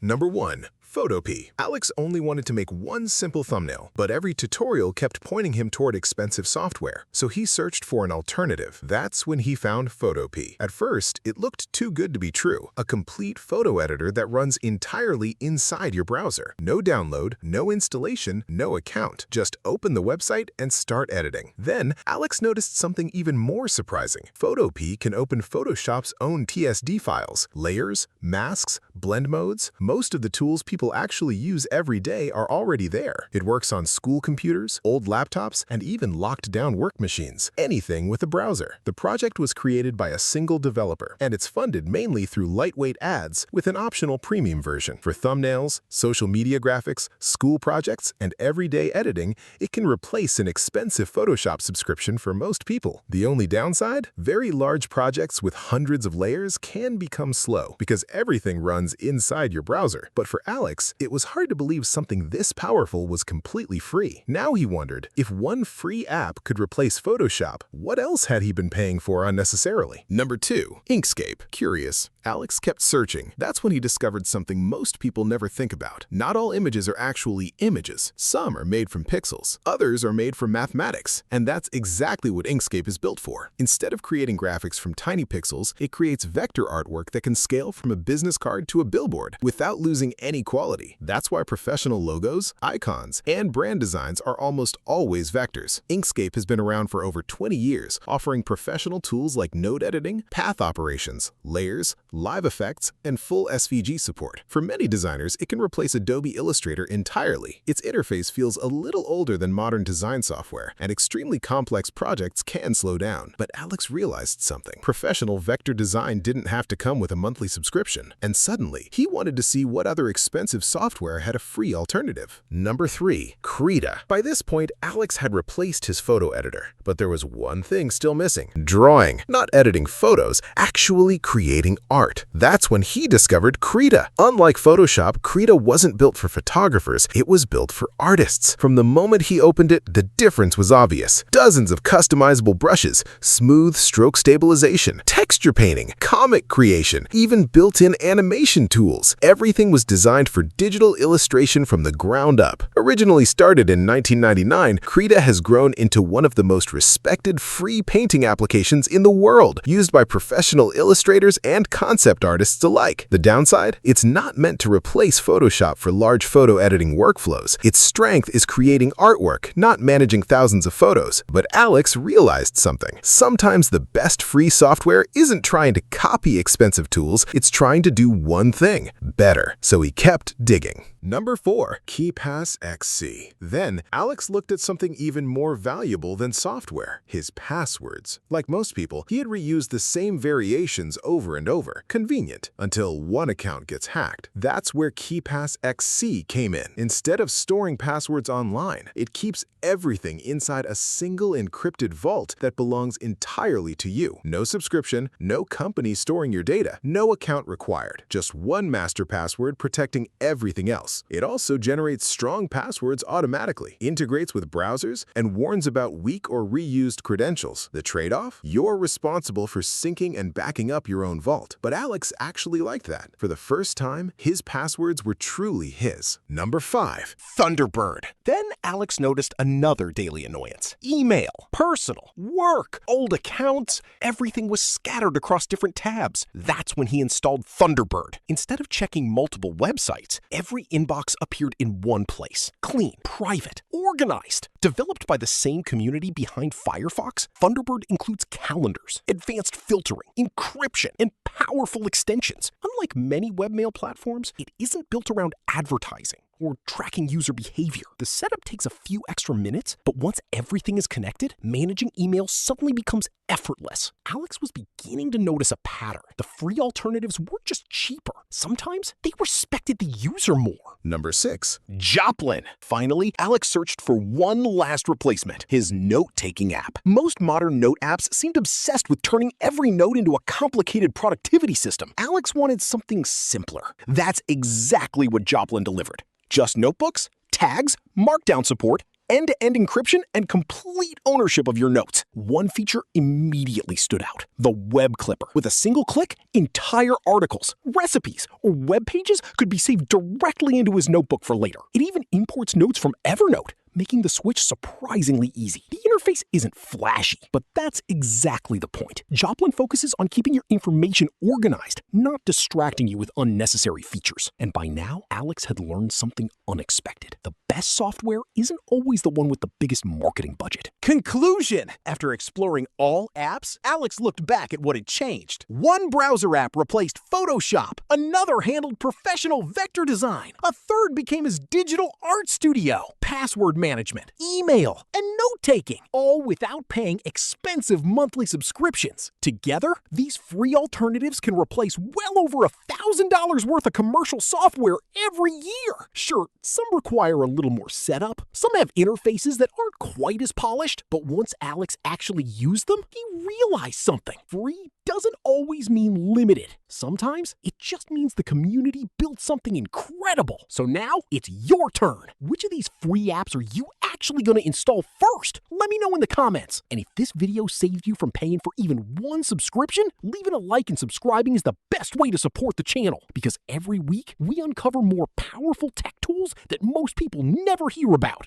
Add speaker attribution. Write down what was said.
Speaker 1: Number 1. Photopea. Alex only wanted to make one simple thumbnail, but every tutorial kept pointing him toward expensive software, so he searched for an alternative. That's when he found Photopea. At first, it looked too good to be true. A complete photo editor that runs entirely inside your browser. No download, no installation, no account. Just open the website and start editing. Then, Alex noticed something even more surprising. Photopea can open Photoshop's own TSD files, layers, masks, blend modes. Most of the tools people actually use every day are already there. It works on school computers, old laptops, and even locked-down work machines. Anything with a browser. The project was created by a single developer, and it's funded mainly through lightweight ads with an optional premium version. For thumbnails, social media graphics, school projects, and everyday editing, it can replace an expensive Photoshop subscription for most people. The only downside? Very large projects with hundreds of layers can become slow because everything runs inside your browser. But for Alex, it was hard to believe something this powerful was completely free. Now he wondered, if one free app could replace Photoshop, what else had he been paying for unnecessarily? Number 2. Inkscape. Curious, Alex kept searching. That's when he discovered something most people never think about. Not all images are actually images. Some are made from pixels. Others are made from mathematics. And that's exactly what Inkscape is built for. Instead of creating graphics from tiny pixels, it creates vector artwork that can scale from a business card to a billboard without losing any quality. That's why professional logos, icons, and brand designs are almost always vectors. Inkscape has been around for over 20 years, offering professional tools like node editing, path operations, layers, live effects, and full SVG support. For many designers, it can replace Adobe Illustrator entirely. Its interface feels a little older than modern design software, and extremely complex projects can slow down. But Alex realized something. Professional vector design didn't have to come with a monthly subscription, and suddenly, he wanted to see what other expensive software had a free alternative. Number 3. Krita. By this point, Alex had replaced his photo editor, but there was one thing still missing. Drawing. Not editing photos, actually creating art. That's when he discovered Krita. Unlike Photoshop, Krita wasn't built for photographers, it was built for artists. From the moment he opened it, the difference was obvious. Dozens of customizable brushes, smooth stroke stabilization, texture painting, comic creation, even built-in animation tools. Everything was designed for digital illustration from the ground up. Originally started in 1999, Krita has grown into one of the most respected free painting applications in the world, used by professional illustrators and concept artists alike. The downside? It's not meant to replace Photoshop for large photo editing workflows. Its strength is creating artwork, not managing thousands of photos. But Alex realized something. Sometimes the best free software isn't trying to copy expensive tools, it's trying to do one thing better. So he kept digging. Number 4. KeePass XC. Then, Alex looked at something even more valuable than software, his passwords. Like most people, he had reused the same variations over and over. Convenient. Until one account gets hacked. That's where KeePass XC came in. Instead of storing passwords online, it keeps everything inside a single encrypted vault that belongs entirely to you. No subscription, no company storing your data, no account required. Just one master password protecting everything else. It also generates strong passwords automatically, integrates with browsers, and warns about weak or reused credentials. The trade-off? You're responsible for syncing and backing up your own vault. But Alex actually liked that. For the first time, his passwords were truly his. Number 5. Thunderbird. Then Alex noticed another daily annoyance. Email, personal, work, old accounts, everything was scattered across different tabs. That's when he installed Thunderbird. Instead of checking multiple websites, every inbox appeared in one place. Clean, private, organized. Developed by the same community behind Firefox, Thunderbird includes calendars, advanced filtering, encryption, and powerful extensions. Unlike many webmail platforms, it isn't built around advertising or tracking user behavior. The setup takes a few extra minutes, but once everything is connected, managing email suddenly becomes effortless. Alex was beginning to notice a pattern. The free alternatives weren't just cheaper. Sometimes they respected the user more. Number 6. Joplin. Finally, Alex searched for one last replacement, his note-taking app. Most modern note apps seemed obsessed with turning every note into a complicated productivity system. Alex wanted something simpler. That's exactly what Joplin delivered. Just notebooks, tags, markdown support,
Speaker 2: end-to-end encryption and complete ownership of your notes. One feature immediately stood out: the web clipper. With a single click, entire articles, recipes, or web pages could be saved directly into his notebook for later. It even imports notes from Evernote, making the switch surprisingly easy. The interface isn't flashy, but that's exactly the point. Joplin focuses on keeping your information organized, not distracting you with unnecessary features. And by now, Alex had learned something unexpected. The best software isn't always the one with the biggest marketing budget.
Speaker 3: Conclusion! After exploring all apps, Alex looked back at what had changed. One browser app replaced Photoshop. Another handled professional vector design. A third became his digital art studio. Password management, email, and note-taking, all without paying expensive monthly subscriptions. Together, these free alternatives can replace well over $1,000 worth of commercial software every year. Sure, some require a little more setup. Some have interfaces that aren't quite as polished, but once Alex actually used them, he realized something. Free doesn't always mean limited. Sometimes it just means the community built something incredible. So now it's your turn. Which of these free apps are you actually going to install first? Let me know in the comments. And if this video saved you from paying for even one subscription, leaving a like and subscribing is the best way to support the channel, because every week we uncover more powerful tech tools that most people never hear about.